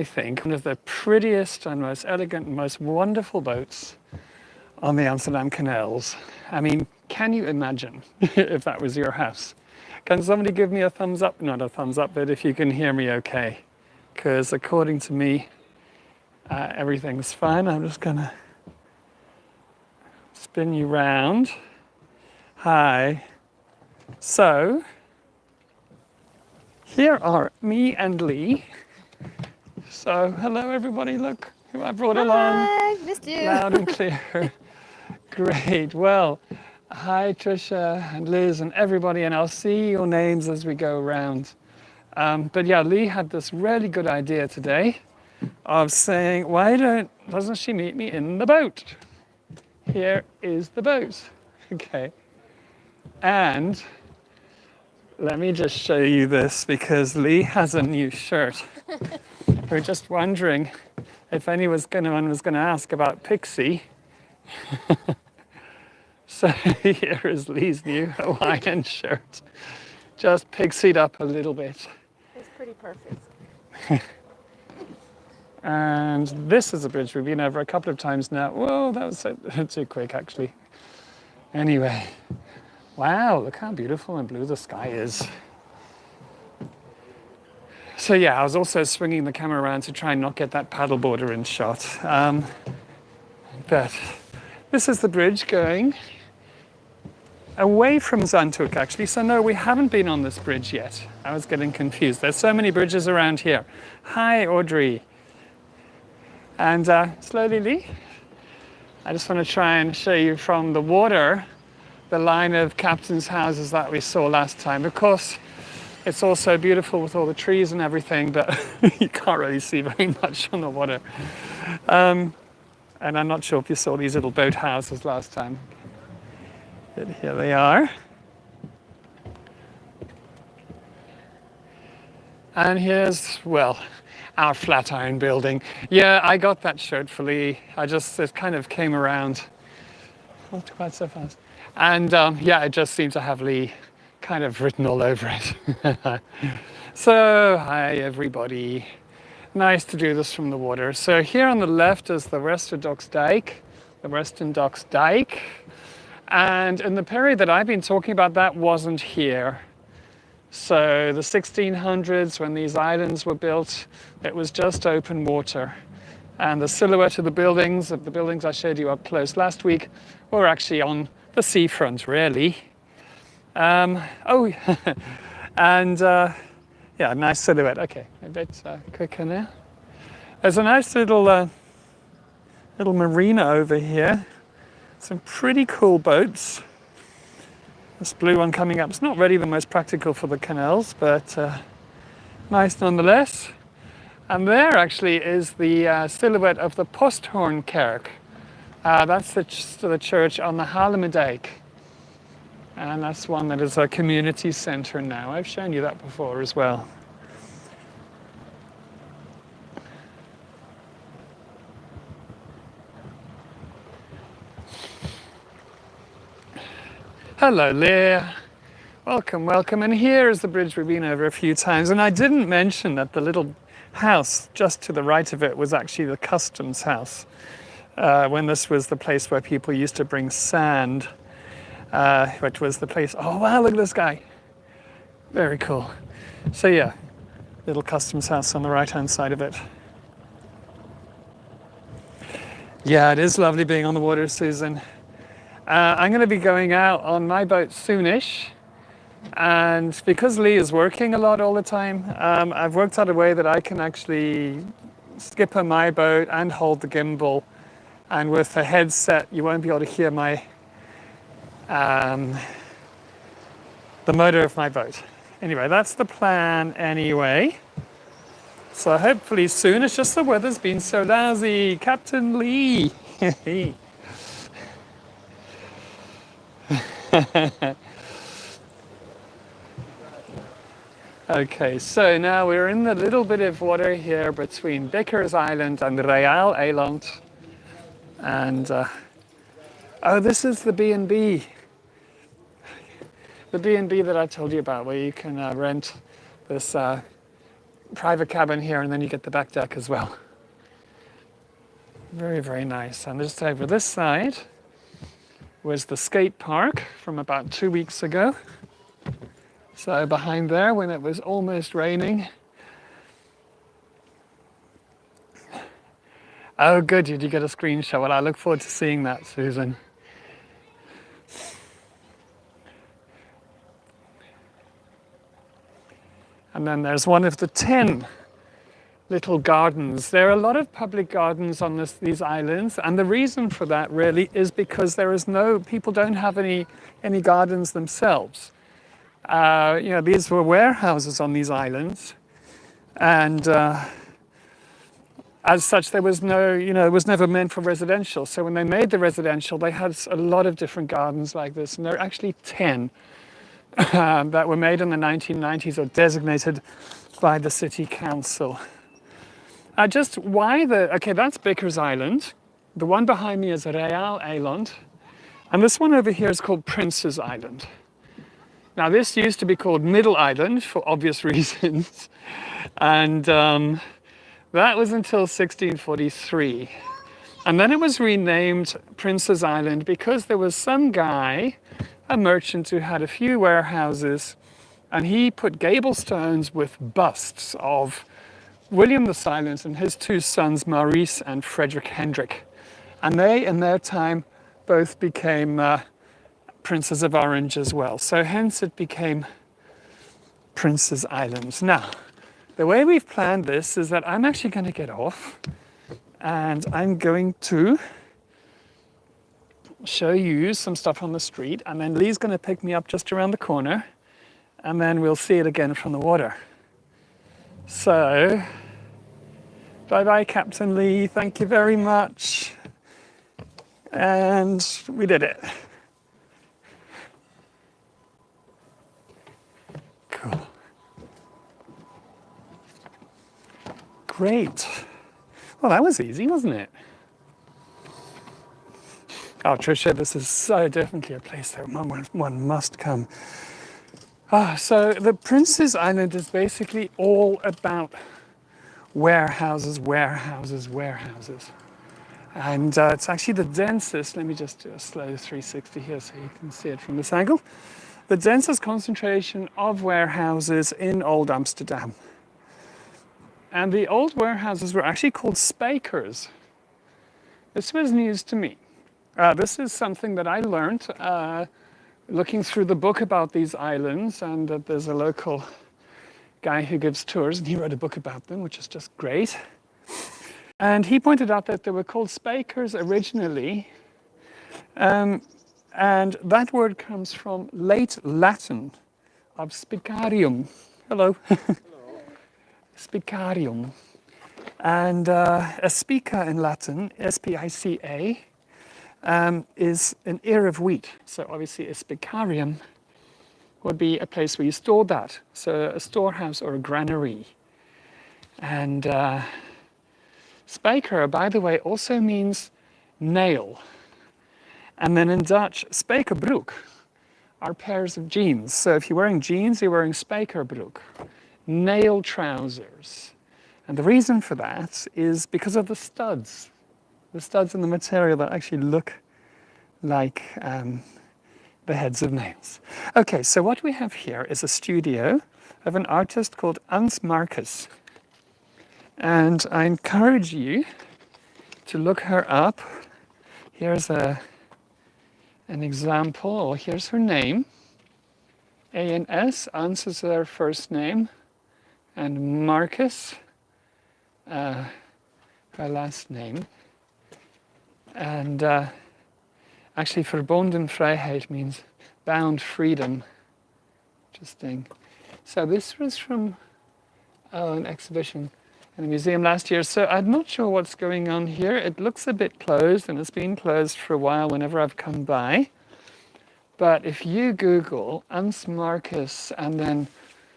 I think, one of the prettiest and most elegant and most wonderful boats on the Amsterdam canals. I mean, can you imagine if that was your house? Can somebody give me a thumbs up? Not a thumbs up, but if you can hear me okay. Because according to me, everything's fine. I'm just gonna spin you round. Hi. So, here are me and Lee. So, hello everybody, look who I brought along. Hi, missed you. Loud and clear. Great. Well, hi Trisha and Liz and everybody, and I'll see your names as we go around. But yeah, Lee had this really good idea today of saying, doesn't she meet me in the boat? Here is the boat. Okay. And let me just show you this because Lee has a new shirt. We're just wondering if anyone was going to ask about Pixie. So here is Lee's new Hawaiian shirt. Just pixied up a little bit. It's pretty perfect. And this is a bridge we've been over a couple of times now. Whoa, that was too quick actually. Anyway, wow, look how beautiful and blue the sky is. So yeah, I was also swinging the camera around to try and not get that paddleboarder in shot. But this is the bridge going away from Zandvoort actually. So no, we haven't been on this bridge yet. I was getting confused. There's so many bridges around here. Hi, Audrey. And slowly, Lee, I just want to try and show you from the water the line of captain's houses that we saw last time. Of course, it's also beautiful with all the trees and everything, but you can't really see very much on the water. And I'm not sure if you saw these little boat houses last time. But here they are. And here's, well, our Flatiron building. Yeah, I got that shirt for Lee. It kind of came around. Not quite so fast. And yeah, it just seemed to have Lee kind of written all over it. So, hi everybody. Nice to do this from the water. So here on the left is the Western Docks Dike. And in the period that I've been talking about, that wasn't here. So the 1600s, when these islands were built, it was just open water. And the silhouette of the buildings I showed you up close last week, were actually on the seafront, really. And yeah, nice silhouette. Okay, a bit quicker now. There's a nice little marina over here. Some pretty cool boats. This blue one coming up. It's not really the most practical for the canals, but nice nonetheless. And there actually is the silhouette of the Posthoornkerk. That's the church on the Haarlemmerdijk. And that's one that is a community center now. I've shown you that before as well. Hello, Leah. Welcome, welcome. And here is the bridge we've been over a few times. And I didn't mention that the little house just to the right of it was actually the customs house. When this was the place where people used to bring sand, which was the place. Oh, wow, look at this guy. Very cool. So yeah, little customs house on the right-hand side of it. Yeah, it is lovely being on the water, Susan. I'm going to be going out on my boat soonish, and because Lee is working a lot all the time, I've worked out a way that I can actually skipper my boat and hold the gimbal, and with the headset you won't be able to hear my the motor of my boat. Anyway, that's the plan anyway. So hopefully soon. It's just the weather's been so lousy. Captain Lee. Okay, so now we're in the little bit of water here between Bickers Island and Real Eiland. And, oh, this is the B&B. The B&B that I told you about, where you can rent this private cabin here, and then you get the back deck as well. Very, very nice. And just over this side was the skate park from about 2 weeks ago. So behind there, when it was almost raining. Oh, good, did you get a screenshot? Well, I look forward to seeing that, Susan. And then there's one of the 10 little gardens. There are a lot of public gardens on these islands, and the reason for that really is because people don't have any gardens themselves. These were warehouses on these islands, and as such, there was it was never meant for residential. So when they made the residential, they had a lot of different gardens like this, and there are actually 10 that were made in the 1990s or designated by the city council. That's Baker's Island. The one behind me is Real Island, and this one over here is called Prince's Island. Now, this used to be called Middle Island for obvious reasons, and that was until 1643. And then it was renamed Prince's Island because there was some guy, a merchant, who had a few warehouses, and he put gable stones with busts of William the Silent and his two sons, Maurice and Frederick Hendrik. And they, in their time, both became Princes of Orange as well. So hence it became Prince's Island. Now, the way we've planned this is that I'm actually going to get off and I'm going to show you some stuff on the street, and then Lee's going to pick me up just around the corner, and then we'll see it again from the water. So, bye-bye, Captain Lee. Thank you very much. And we did it. Cool. Great. Well, that was easy, wasn't it? Oh, Tricia, this is so definitely a place that one must come. So the Prince's Island is basically all about warehouses. And it's actually the densest, let me just do a slow 360 here so you can see it from this angle. The densest concentration of warehouses in Old Amsterdam. And the old warehouses were actually called spakers. This was news to me. This is something that I learned looking through the book about these islands, and there's a local guy who gives tours, and he wrote a book about them, which is just great. And he pointed out that they were called spakers originally, and that word comes from late Latin of spicarium. Hello. Hello. Spicarium. And a spica in Latin, S-P-I-C-A, is an ear of wheat. So obviously a spicarium would be a place where you store that. So a storehouse or a granary. And spijker, by the way, also means nail. And then in Dutch, spijkerbroek are pairs of jeans. So if you're wearing jeans, you're wearing spijkerbroek, nail trousers. And the reason for that is because of the studs in the material that actually look like the heads of nails. Okay, so what we have here is a studio of an artist called Ans Marcus. And I encourage you to look her up. Here's an example, or here's her name. A-N-S, Ans is her first name, and Marcus, her last name. And actually, verbonden vrijheid means bound freedom. Interesting. So this was from an exhibition in the museum last year. So I'm not sure what's going on here. It looks a bit closed, and it's been closed for a while whenever I've come by. But if you Google Ans Marcus and then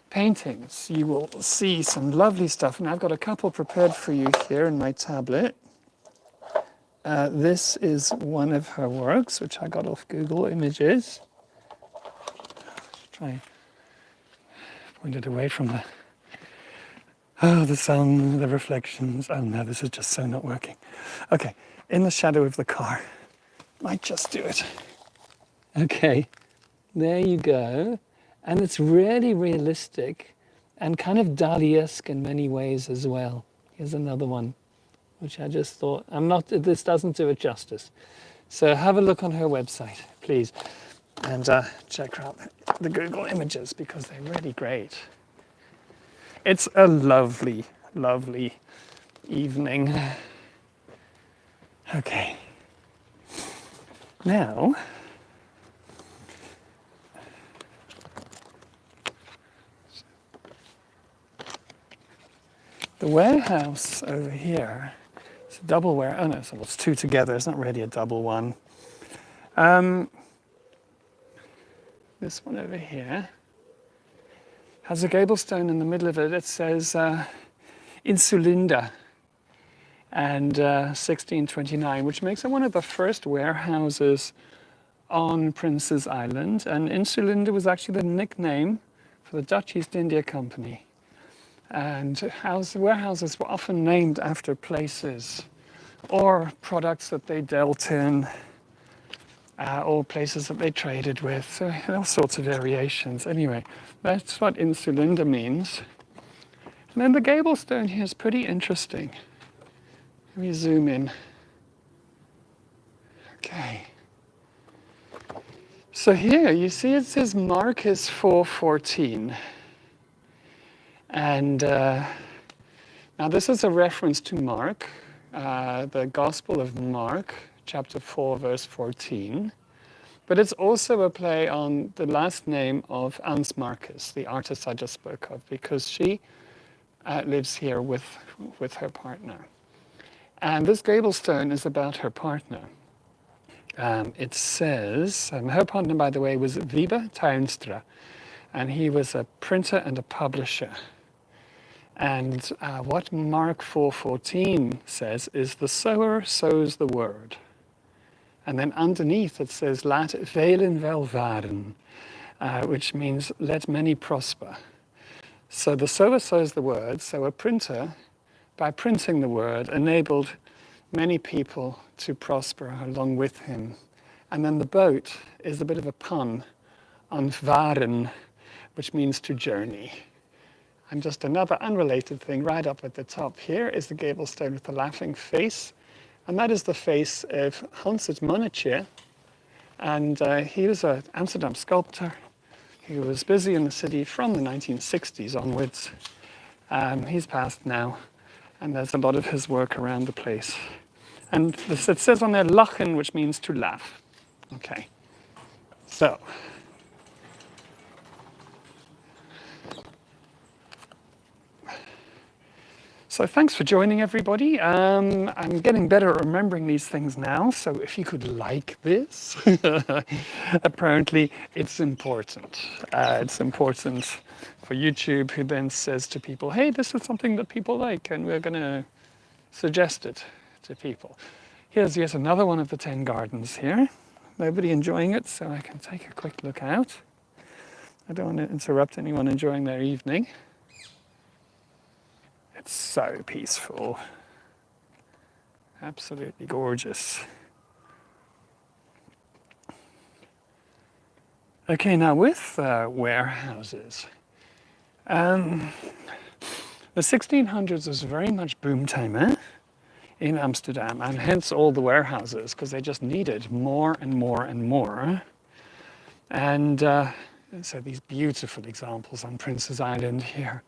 paintings, you will see some lovely stuff. And I've got a couple prepared for you here in my tablet. This is one of her works, which I got off Google Images. Let's try and point it away from the... Oh, the sun, the reflections. Oh no, this is just so not working. Okay, in the shadow of the car. Might just do it. Okay, there you go. And it's really realistic and kind of Dali-esque in many ways as well. Here's another one, which I just thought, this doesn't do it justice. So have a look on her website, please. And check out the Google images because they're really great. It's a lovely, lovely evening. Okay. Now, the warehouse over here, it's a double warehouse. Oh no, so it's two together. It's not really a double one. This one over here has a gable stone in the middle of it. It says Insulinda and 1629, which makes it one of the first warehouses on Prinseneiland. And Insulinda was actually the nickname for the Dutch East India Company. And warehouses were often named after places or products that they dealt in, or places that they traded with. So all sorts of variations. Anyway, that's what Insulinda means. And then the gable stone here is pretty interesting. Let me zoom in. Okay. So here you see it says Marcus 4:14. And now this is a reference to Mark, the Gospel of Mark, chapter 4, verse 14. But it's also a play on the last name of Ans Marcus, the artist I just spoke of, because she lives here with her partner. And this gable stone is about her partner. It says, her partner, by the way, was Wiebe Tuinstra, and he was a printer and a publisher. And what Mark 4:14 says is, the sower sows the word. And then underneath it says, laat velen welvaren, which means let many prosper. So the sower sows the word, so a printer, by printing the word, enabled many people to prosper along with him. And then the boat is a bit of a pun on varen, which means to journey. And just another unrelated thing right up at the top here is the gable stone with the laughing face. And that is the face of Hans het Mannetje. And he was an Amsterdam sculptor. He was busy in the city from the 1960s onwards. He's passed now. And there's a lot of his work around the place. And it says on there, lachen, which means to laugh. Okay. So thanks for joining, everybody. I'm getting better at remembering these things now, so if you could like this, apparently it's important. It's important for YouTube, who then says to people, hey, this is something that people like, and we're going to suggest it to people. Here's yet another one of the 10 gardens here. Nobody enjoying it, so I can take a quick look out. I don't want to interrupt anyone enjoying their evening. It's so peaceful. Absolutely gorgeous. Okay, now with warehouses, the 1600s was very much boom time in Amsterdam, and hence all the warehouses, because they just needed more and more and more. And so these beautiful examples on Prinseneiland here.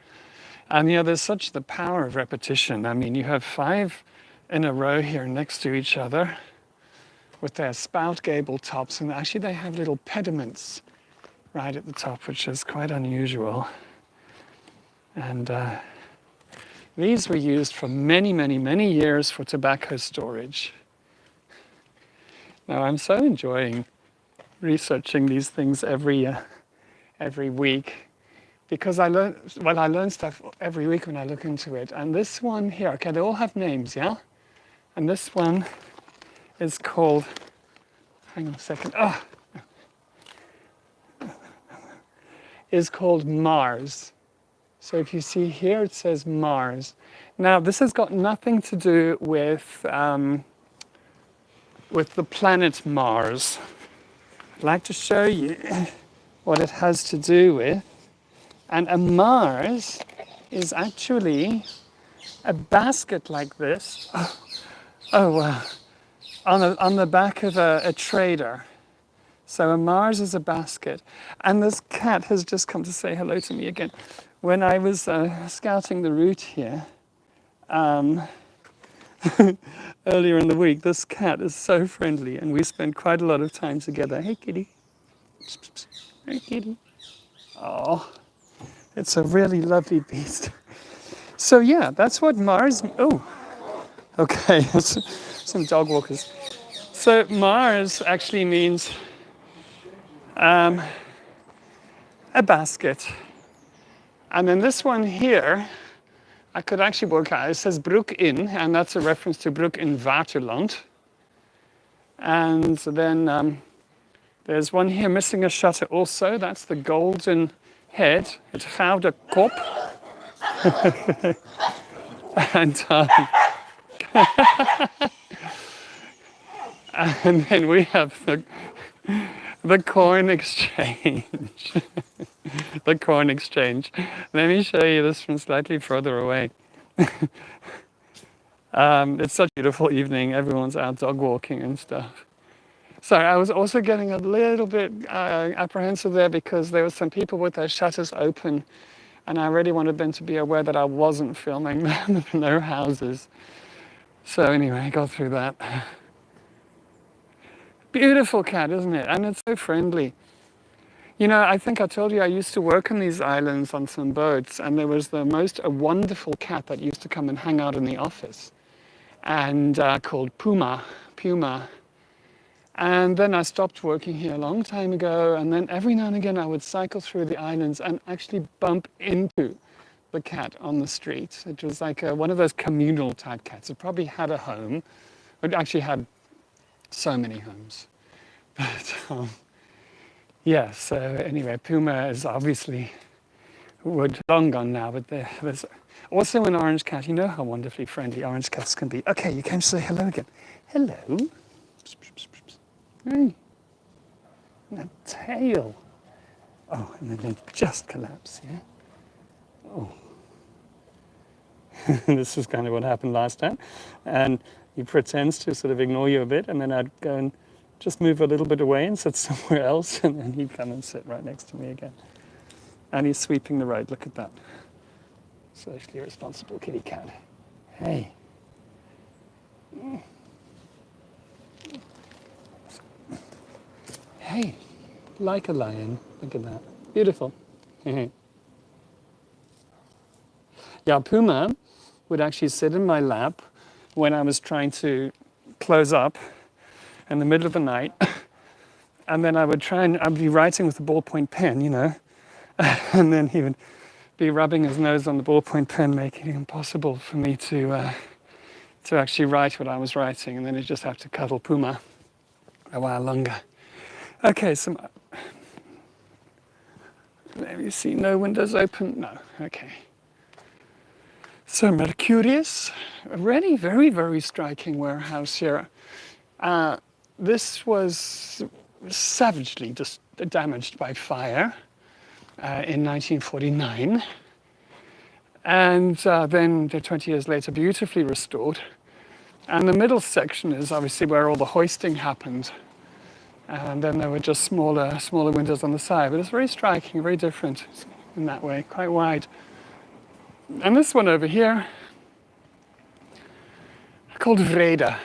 And there's such the power of repetition. I mean, you have 5 in a row here next to each other with their spout gable tops, and actually they have little pediments right at the top, which is quite unusual. And these were used for many, many, many years for tobacco storage. Now, I'm so enjoying researching these things every week. Because I learn stuff every week when I look into it. And this one here, okay, they all have names, yeah? And this one is called, hang on a second, is called Mars. So if you see here, it says Mars. Now, this has got nothing to do with the planet Mars. I'd like to show you what it has to do with. And a Mars is actually a basket like this. Oh wow. On the back of a trader. So a Mars is a basket. And this cat has just come to say hello to me again. When I was scouting the route here, earlier in the week, this cat is so friendly and we spent quite a lot of time together. Hey kitty. Hey kitty. Oh, it's a really lovely beast. So yeah, that's what Mars, oh, okay, some dog walkers. So Mars actually means a basket. And then this one here, I could actually work out. It says Broek in, and that's a reference to Broek in Waterland. And then there's one here missing a shutter also. That's the golden head, het gouden kop. and, and then we have the coin exchange. The coin exchange. Let me show you this from slightly further away. It's such a beautiful evening. Everyone's out dog walking and stuff. Sorry, I was also getting a little bit apprehensive there because there were some people with their shutters open and I really wanted them to be aware that I wasn't filming them. No houses. So anyway, I got through that. Beautiful cat, isn't it? And it's so friendly. You know, I think I told you I used to work on these islands on some boats, and there was a wonderful cat that used to come and hang out in the office, and called Puma. And then I stopped working here a long time ago, and then every now and again I would cycle through the islands and actually bump into the cat on the street. It was like one of those communal type cats. It probably had a home. It actually had so many homes. But yeah, so anyway, Puma is obviously long gone now, but there's also an orange cat. You know how wonderfully friendly orange cats can be. Okay, you came to say hello again. Hello. Hey. And a tail. Oh, and then they just collapse, yeah? Oh. This is kind of what happened last time. And he pretends to sort of ignore you a bit, and then I'd go and just move a little bit away and sit somewhere else, and then he'd come and sit right next to me again. And he's sweeping the road. Look at that. Socially responsible kitty cat. Hey. Hey, like a lion. Look at that. Beautiful. Yeah, Puma would actually sit in my lap when I was trying to close up in the middle of the night. And then I'd be writing with a ballpoint pen, you know, and then he would be rubbing his nose on the ballpoint pen, making it impossible for me to actually write what I was writing. And then he'd just have to cuddle Puma a while longer. Okay, let me see, no windows open? No, okay. So Mercurius, a really very, very striking warehouse here. This was savagely just damaged by fire in 1949. And then 20 years later, beautifully restored. And the middle section is obviously where all the hoisting happened. And then there were just smaller windows on the side. But it's very striking, very different in that way, quite wide. And this one over here, called Vrede.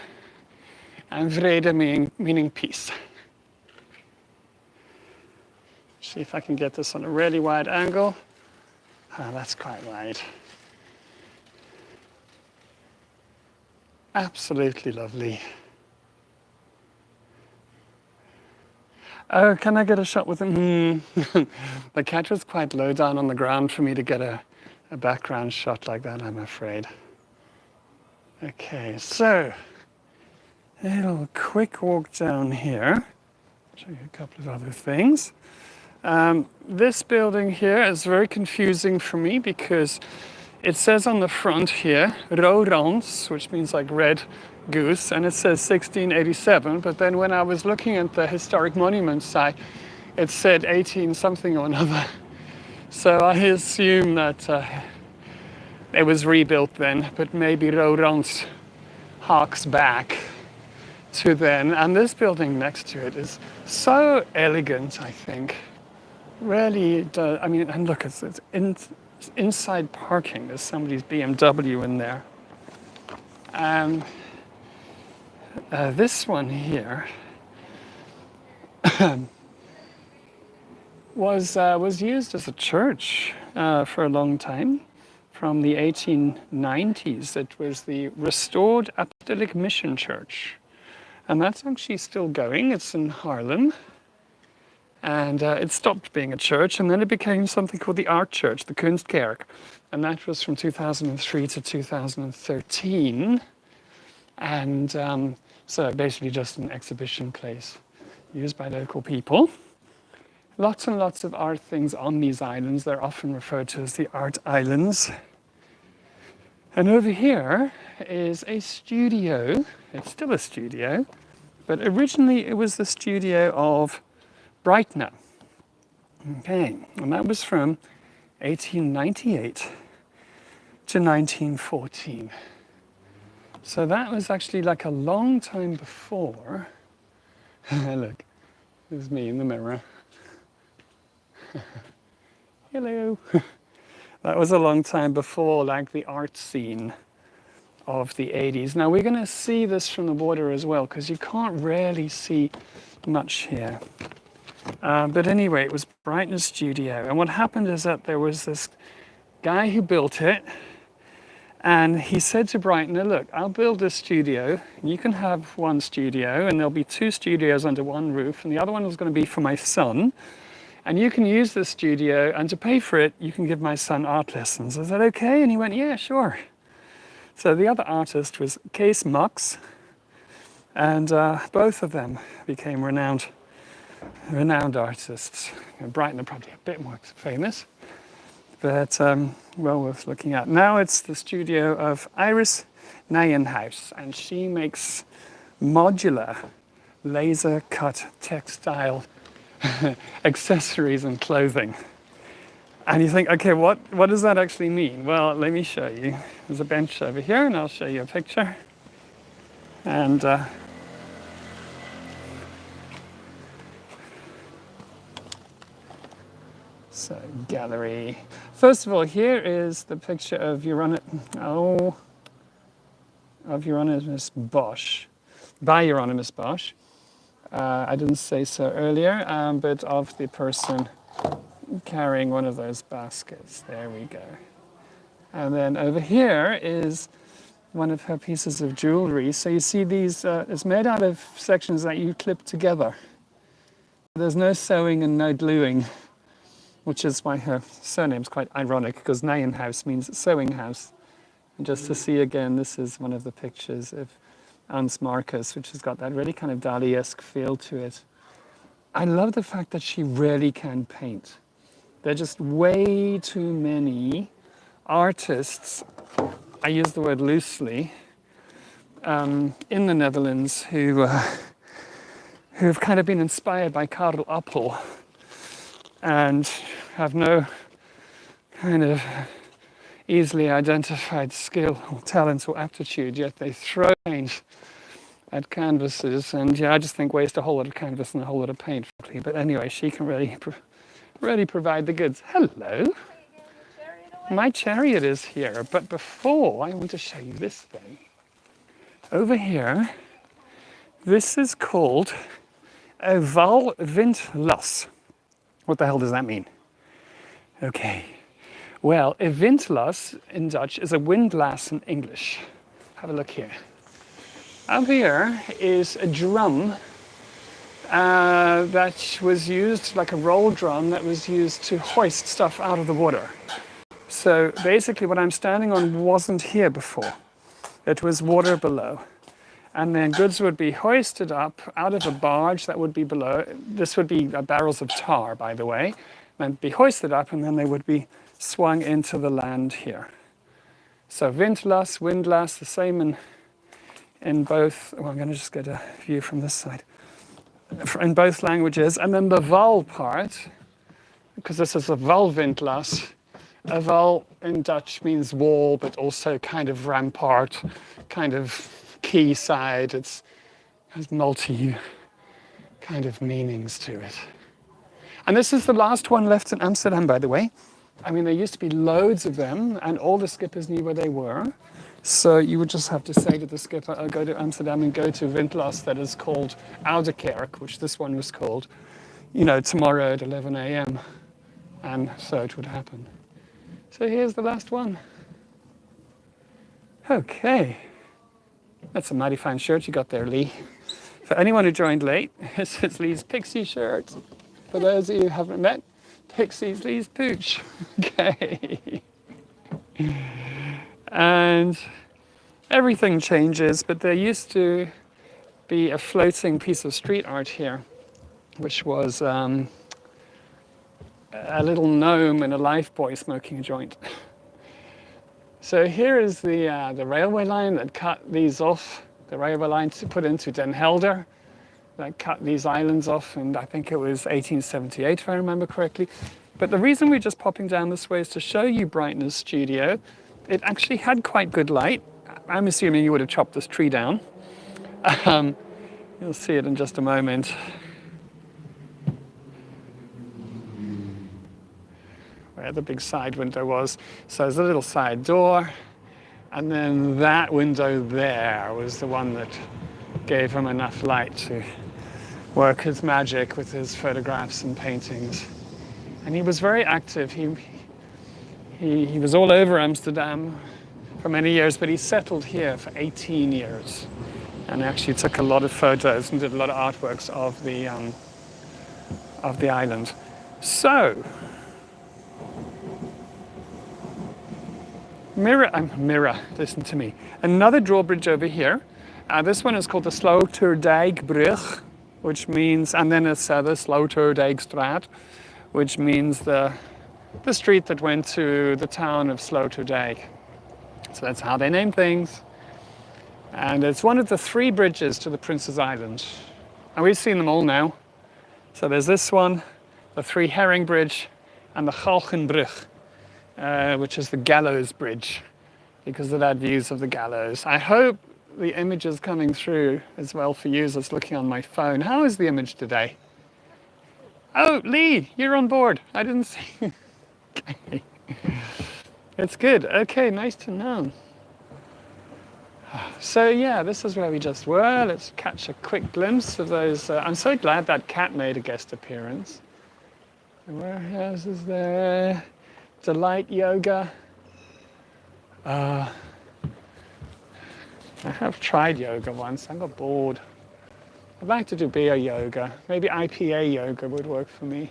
And Vrede meaning peace. See if I can get this on a really wide angle. Ah, that's quite wide. Absolutely lovely. Oh, can I get a shot with him? The cat was quite low down on the ground for me to get a background shot like that, I'm afraid. Okay, so a little quick walk down here. Show you a couple of other things. This building here is very confusing for me because it says on the front here, Rodans, which means like red goose, and it says 1687, but then when I was looking at the historic monuments site, it said 18 something or another. So I assume that it was rebuilt then, but maybe Rodans harks back to then. And this building next to it is so elegant, I think. Really does. I mean, and look, it's inside parking. There's somebody's BMW in there. This one here was used as a church for a long time. From the 1890s, it was the Restored Apostolic Mission Church. And that's actually still going. It's in Haarlem. And it stopped being a church, and then it became something called the Art Church, the Kunstkerk. And that was from 2003 to 2013. And so basically just an exhibition place used by local people. Lots and lots of art things on these islands. They're often referred to as the art islands. And over here is a studio. It's still a studio, but originally it was the studio of Breitner. Okay, and that was from 1898 to 1914. So that was actually like a long time before. Look, there's me in the mirror. Hello. That was a long time before, like, the art scene of the 80s. Now we're going to see this from the water as well, because you can't really see much here. But anyway, it was Breitner's studio. And what happened is that there was this guy who built it, and he said to Breitner, look, I'll build this studio, and you can have one studio, and there'll be two studios under one roof, and the other one was going to be for my son. And you can use this studio, and to pay for it, you can give my son art lessons. Is that okay? And he went, yeah, sure. So the other artist was Kees Max, and both of them became renowned artists. Breitner probably a bit more famous, but well worth looking at. Now it's the studio of Iris Nijenhuis, and she makes modular laser-cut textile accessories and clothing. And you think, okay, what does that actually mean? Well, let me show you. There's a bench over here, and I'll show you a picture. And so, gallery. First of all, here is the picture of Hieronymus Bosch, by Hieronymus Bosch. I didn't say so earlier, but of the person carrying one of those baskets. There we go. And then over here is one of her pieces of jewelry. So you see these, it's made out of sections that you clip together. There's no sewing and no gluing, which is why her surname's quite ironic, because Nijenhuis means sewing house. And just to see again, this is one of the pictures of Ans Marcus, which has got that really kind of Dali-esque feel to it. I love the fact that she really can paint. There are just way too many artists, I use the word loosely, in the Netherlands who've kind of been inspired by Karel Appel and have no kind of easily identified skill or talent or aptitude, yet they throw paint at canvases, and yeah, I just think waste a whole lot of canvas and a whole lot of paint, frankly. But anyway, she can really provide the goods. Hello. My chariot is here, but before I want to show you this thing. Over here, this is called a windlas. What the hell does that mean? Okay. Well, a windlas in Dutch is a windlass in English. Have a look here. Up here is a drum that was used, like a roll drum, that was used to hoist stuff out of the water. So basically what I'm standing on wasn't here before. It was water below. And then goods would be hoisted up out of a barge that would be below. This would be barrels of tar, by the way. Then be hoisted up, and then they would be swung into the land here. So windlass, windlass, the same in both. Well, I'm going to just get a view from this side. In both languages. And then the wal part, because this is a walwindlass. A wal in Dutch means wall, but also kind of rampart, kind of quayside. It has multi kind of meanings to it. And this is the last one left in Amsterdam, by the way. I mean, there used to be loads of them, and all the skippers knew where they were. So you would just have to say to the skipper, oh, go to Amsterdam and go to windlass that is called Oudekerk, which this one was called, tomorrow at 11 a.m. And so it would happen. So here's the last one. Okay. That's a mighty fine shirt you got there, Lee. For anyone who joined late, this is Lee's Pixie shirt. For those of you who haven't met, Pixie's Lee's pooch. Okay. And everything changes, but there used to be a floating piece of street art here, which was a little gnome and a lifebuoy smoking a joint. So here is the railway line that cut these off, the railway line to put into Den Helder, that cut these islands off, and I think it was 1878 if I remember correctly. But the reason we're just popping down this way is to show you Brightness Studio. It actually had quite good light. I'm assuming you would have chopped this tree down. You'll see it in just a moment. Where the big side window was. So there's a little side door, and then that window there was the one that gave him enough light to work his magic with his photographs and paintings. And he was very active. He was all over Amsterdam for many years, but he settled here for 18 years and actually took a lot of photos and did a lot of artworks of the island. So, Mirror, listen to me. Another drawbridge over here. This one is called the Sloterdijkbrug, which means, and then it's the Sloterdijkstraat, which means the street that went to the town of Sloterdijk. So that's how they name things. And it's one of the 3 bridges to the Prinseneiland. And we've seen them all now. So there's this one, the 3 Herring Bridge, and the Galgenbrug, which is the gallows bridge, because of that views of the gallows. I hope the image is coming through as well for users looking on my phone. How is the image today? Oh, Lee, you're on board. I didn't see you. Okay. It's good. Okay, nice to know. So yeah, this is where we just were. Let's catch a quick glimpse of those. I'm so glad that cat made a guest appearance. The warehouse is there. Delight Yoga. I have tried yoga once. I got bored. I'd like to do beer yoga. Maybe IPA yoga would work for me.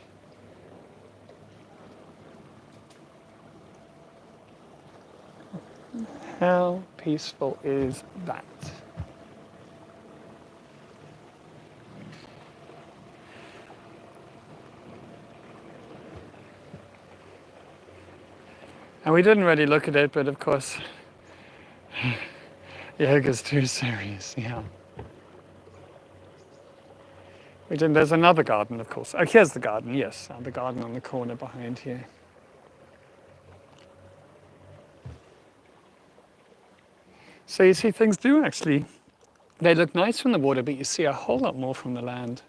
How peaceful is that? And we didn't really look at it, but of course, yoga's too serious, yeah. We didn't, there's another garden, of course. Oh, here's the garden, yes, the garden on the corner behind here. So you see, things do actually, they look nice from the water, but you see a whole lot more from the land.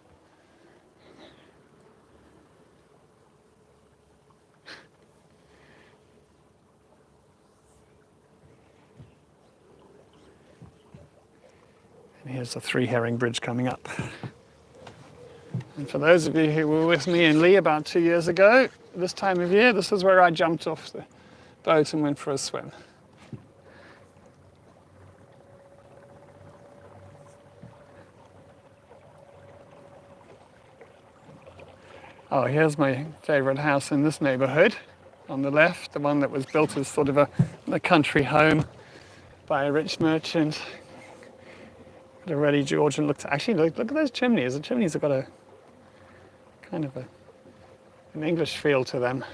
And here's the 3 Herring Bridge coming up. And for those of you who were with me and Lee about 2 years ago, this time of year, this is where I jumped off the boat and went for a swim. Oh, here's my favorite house in this neighborhood. On the left, the one that was built as sort of a country home by a rich merchant. a really Georgian look. Actually, look at those chimneys. The chimneys have got a kind of an English feel to them.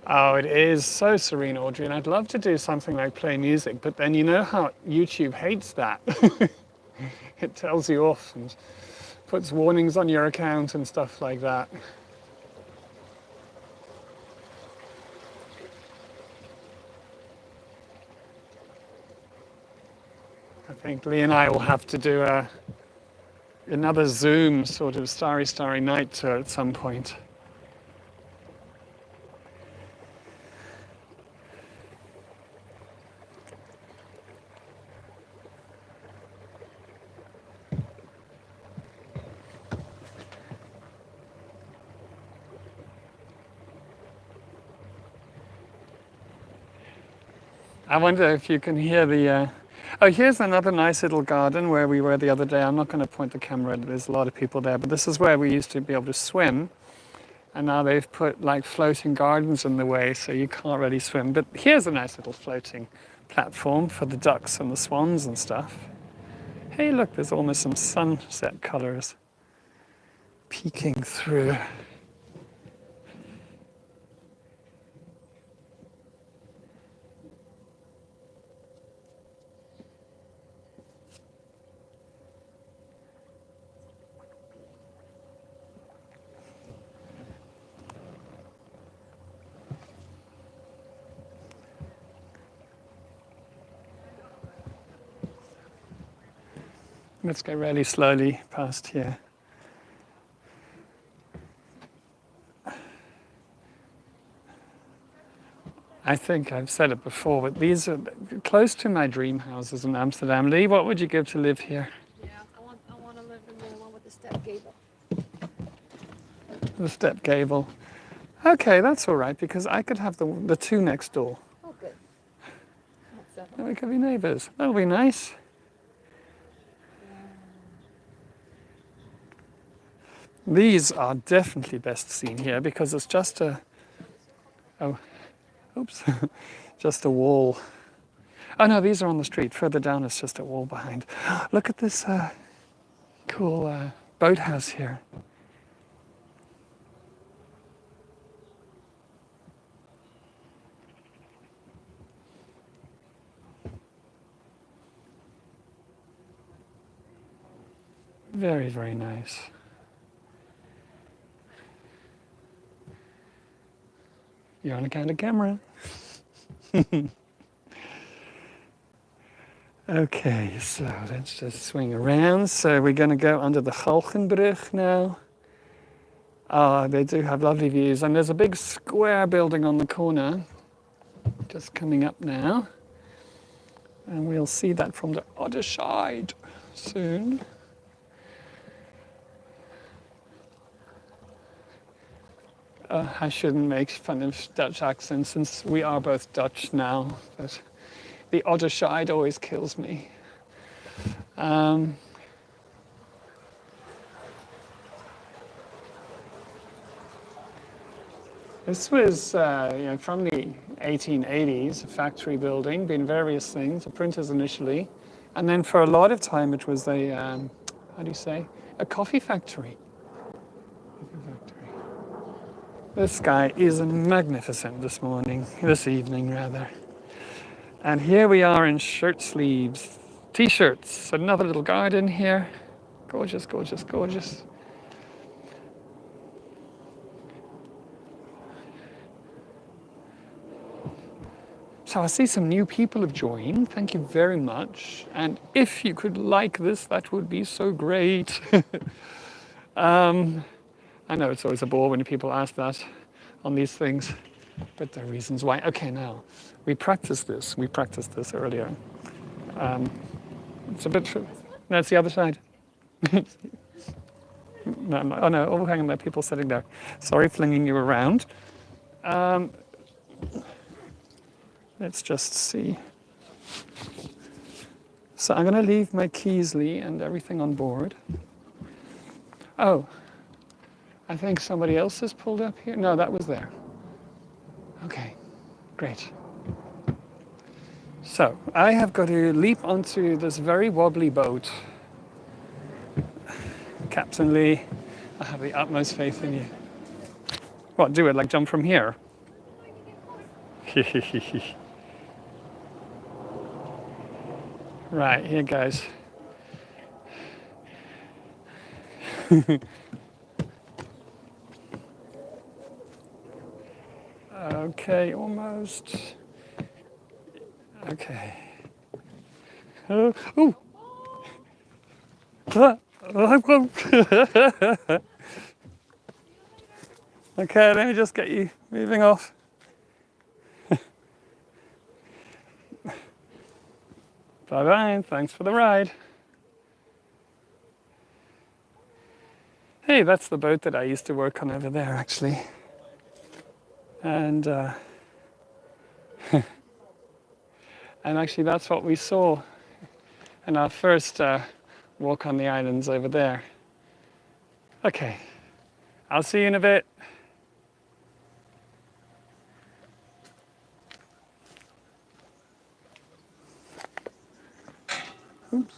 Oh, it is so serene, Audrey, and I'd love to do something like play music, but then you know how YouTube hates that. It tells you off and puts warnings on your account and stuff like that. I think Lee and I will have to do another Zoom sort of Starry Starry Night tour at some point. I wonder if you can hear the... Oh, here's another nice little garden where we were the other day. I'm not going to point the camera, there's a lot of people there, but this is where we used to be able to swim. And now they've put like floating gardens in the way, so you can't really swim. But here's a nice little floating platform for the ducks and the swans and stuff. Hey, look, there's almost some sunset colors peeking through. Let's go really slowly past here. I think I've said it before, but these are close to my dream houses in Amsterdam. Lee, what would you give to live here? Yeah, I want to live in the one with the step gable. The step gable. Okay, that's all right, because I could have the two next door. Oh, good. Then we could be neighbours. That'll be nice. These are definitely best seen here because it's just a, oh, oops, just a wall. Oh no, these are on the street. Further down it's just a wall behind. Look at this cool boathouse here. Very, very nice. You're on a kind of camera. Okay, so let's just swing around. So we're going to go under the Galgenbrug now. They do have lovely views. And there's a big square building on the corner, just coming up now. And we'll see that from the other side soon. I shouldn't make fun of Dutch accents since we are both Dutch now, but the other side always kills me. This was from the 1880s, a factory building, been various things, the printers initially, and then for a lot of time it was a, how do you say, a coffee factory. This sky is magnificent this evening rather. And here we are in shirt sleeves, t-shirts, another little garden here. Gorgeous, gorgeous, gorgeous. So I see some new people have joined. Thank you very much. And if you could like this, that would be so great. I know it's always a bore when people ask that on these things, but there are reasons why. Okay, now, we practiced this earlier. It's a bit, no, it's the other side. No, oh no, overhanging by people sitting there. Sorry, flinging you around. Let's just see. So I'm gonna leave my keys, Lee, and everything on board. Oh. I think somebody else has pulled up here. No, that was there. Okay, great. So I have got to leap onto this very wobbly boat. Captain Lee, I have the utmost faith in you. What, do it like jump from here? Right, here goes. Okay, almost. Okay. Oh, ooh. Okay, let me just get you moving off. Bye-bye, thanks for the ride. Hey, that's the boat that I used to work on over there, actually. And and actually that's what we saw in our first walk on the islands over there. Okay, I'll see you in a bit. Oops.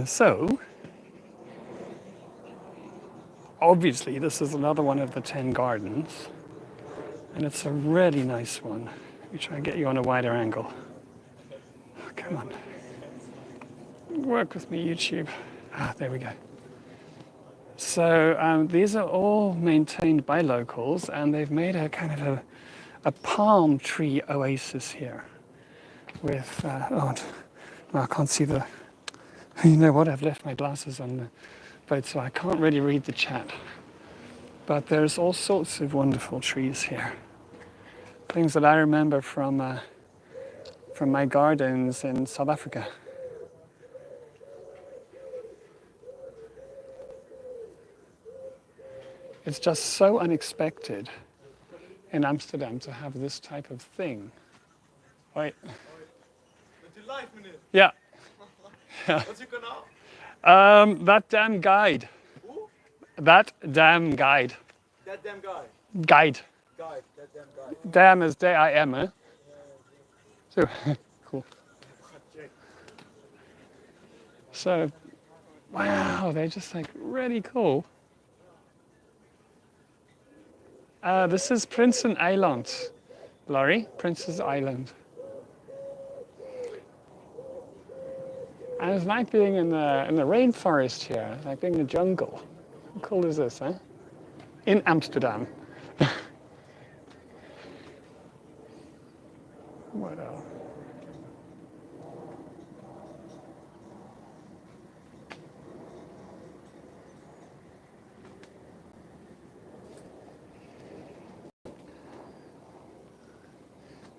So, obviously this is another one of the 10 gardens, and it's a really nice one. Let me try and get you on a wider angle. Oh, come on. Work with me, YouTube. Ah, there we go. So these are all maintained by locals, and they've made a kind of a palm tree oasis here with, oh, I can't see the, you know what, I've left my glasses on the boat, so I can't really read the chat. But there's all sorts of wonderful trees here. Things that I remember from my gardens in South Africa. It's just so unexpected in Amsterdam to have this type of thing. Wait. Yeah. What's your canal? That damn guide. Who? That damn guide. That damn guy. Guide. Guy. That damn guy. Damn is D-I-M, eh? So, cool. So, wow, they're just like really cool. This is Prinseneiland, Laurie. Prince's Island. And it's like being in the rainforest here, like being in the jungle. How cool is this, eh? In Amsterdam. What else?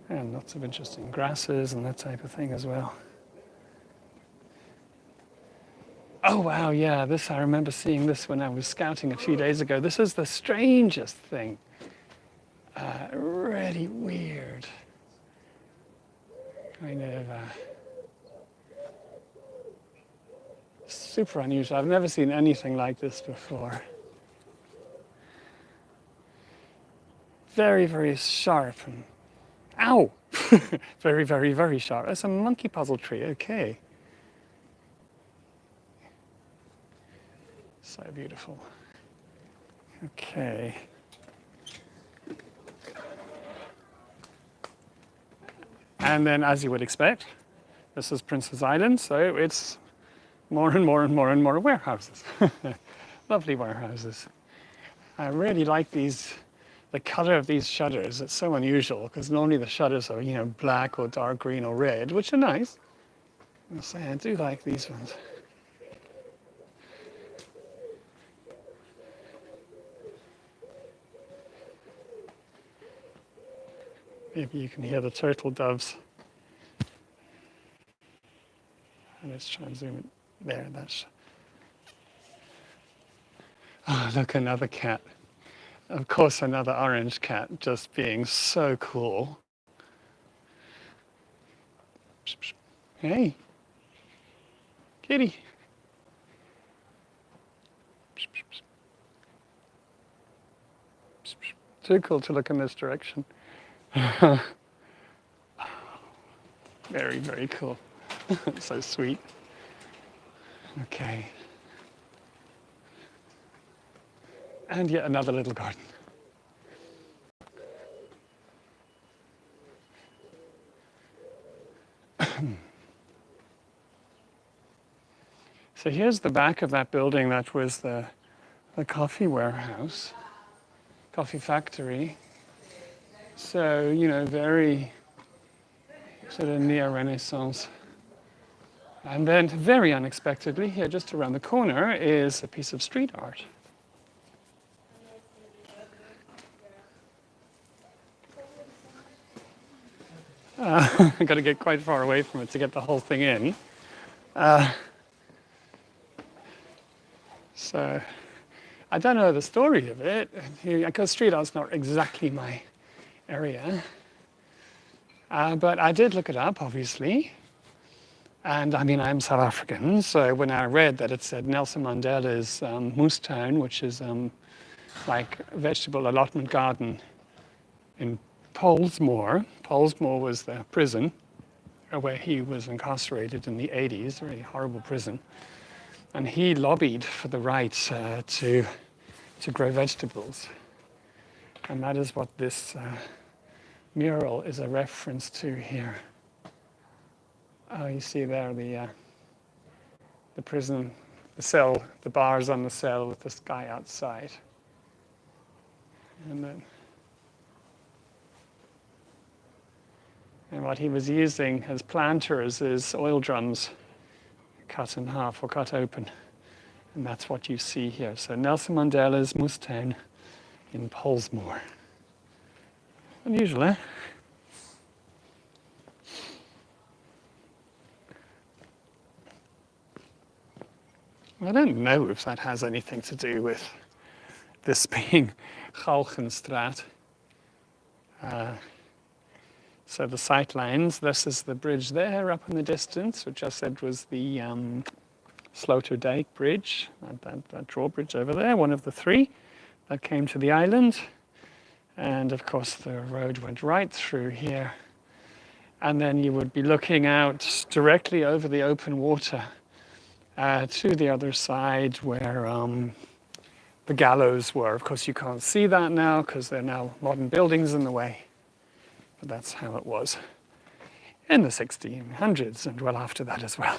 And lots of interesting grasses and that type of thing as well. Oh wow, yeah, this I remember seeing this when I was scouting a few days ago. This is the strangest thing. Really weird. Kind of super unusual. I've never seen anything like this before. Very, very sharp and ow! Very, very, very sharp. That's a monkey puzzle tree, okay. So beautiful. Okay. And then, as you would expect, this is Prince's Island, so it's more and more and more and more warehouses. Lovely warehouses. I really like these, the color of these shutters. It's so unusual because normally the shutters are, you know, black or dark green or red, which are nice. I'll say I do like these ones. Maybe you can hear the turtle doves. And let's try and zoom it. There, that's. Oh, look, another cat. Of course, another orange cat, just being so cool. Hey, kitty. Too cool to look in this direction. Very, very cool. So sweet. Okay. And yet another little garden. So here's the back of that building that was the coffee warehouse, coffee factory. So, you know, very sort of neo-Renaissance. And then very unexpectedly, here just around the corner is a piece of street art. I've got to get quite far away from it to get the whole thing in. So I don't know the story of it, because street art's not exactly my area. But I did look it up, obviously. And I mean, I'm South African, so when I read that it said Nelson Mandela's Moestown, which is like a vegetable allotment garden in Pollsmoor. Pollsmoor was the prison where he was incarcerated in the 80s, a really horrible prison. And he lobbied for the right to grow vegetables. And that is what this mural is a reference to here. Oh, you see there the prison, the cell, the bars on the cell with this guy outside. And what he was using as planters is oil drums cut in half or cut open. And that's what you see here. So Nelson Mandela's Moestown in Pollsmoor. Unusual, eh? I don't know if that has anything to do with this being Galgenstraat. So the sight lines, this is the bridge there up in the distance, which I said was the Sloterdijk Bridge, that drawbridge over there, one of the three that came to the island. And of course the road went right through here. And then you would be looking out directly over the open water to the other side where the gallows were. Of course you can't see that now because there are now modern buildings in the way. But that's how it was in the 1600s and well after that as well.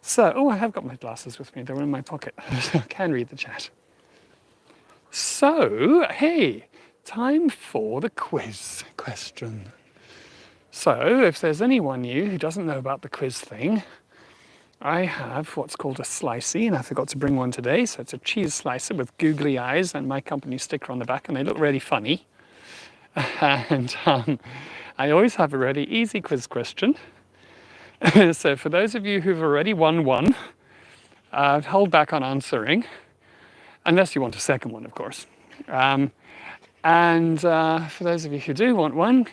So, oh, I have got my glasses with me. They're in my pocket. I can read the chat. So, hey, time for the quiz question. So, if there's anyone new who doesn't know about the quiz thing, I have what's called a slicey, and I forgot to bring one today. So it's a cheese slicer with googly eyes and my company sticker on the back, and they look really funny. And I always have a really easy quiz question. So for those of you who've already won one, hold back on answering, unless you want a second one, of course. For those of you who do want one,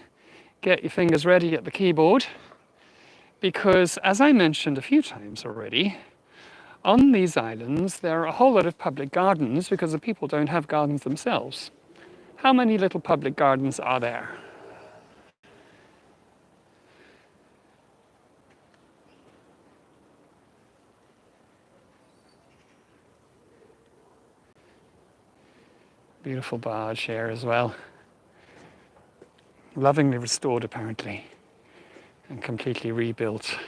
get your fingers ready at the keyboard, because as I mentioned a few times already, on these islands there are a whole lot of public gardens because the people don't have gardens themselves. How many little public gardens are there? Beautiful barge here as well. Lovingly restored apparently and completely rebuilt.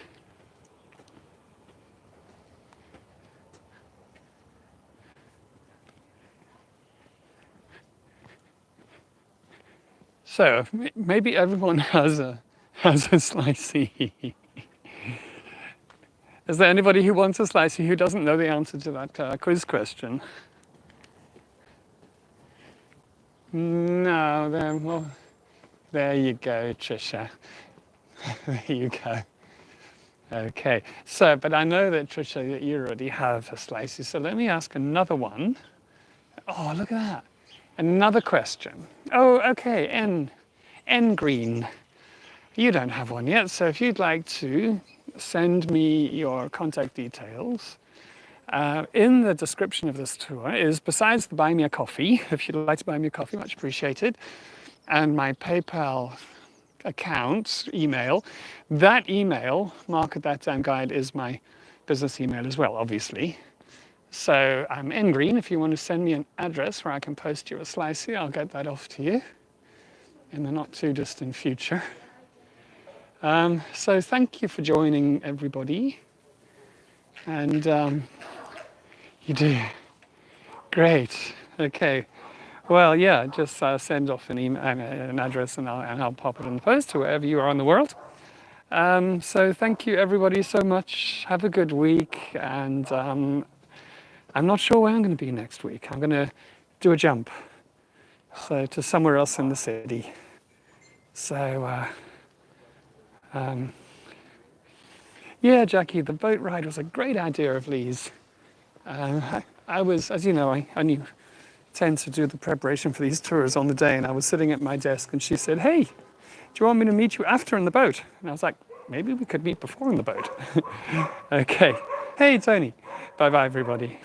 So maybe everyone has a slicey. Is there anybody who wants a slicey who doesn't know the answer to that quiz question? No, then, well, there you go, Trisha. There you go. Okay, so, but I know that, Trisha, that you already have a slicey, so let me ask another one. Oh, look at that. Another question. Oh, okay, N Green. You don't have one yet, so if you'd like to send me your contact details, In the description of this tour is, besides the buy me a coffee, if you'd like to buy me a coffee, much appreciated, and my PayPal account email. That email, Mark at That Damn Guide, is my business email as well, obviously. So I'm in green. If you want to send me an address where I can post you a slicey, I'll get that off to you in the not too distant future. So thank you for joining, everybody. And you do. Great. Okay. Well, yeah, just send off an email, an address, and I'll pop it in the post to wherever you are in the world. So thank you, everybody, so much. Have a good week. And I'm not sure where I'm going to be next week. I'm going to do a jump, so to somewhere else in the city. So, yeah, Jackie, the boat ride was a great idea of Lee's. I was, as you know, I only tend to do the preparation for these tours on the day, and I was sitting at my desk and she said, hey, do you want me to meet you after in the boat? And I was like, maybe we could meet before in the boat. Okay. Hey, Tony. Bye-bye, everybody.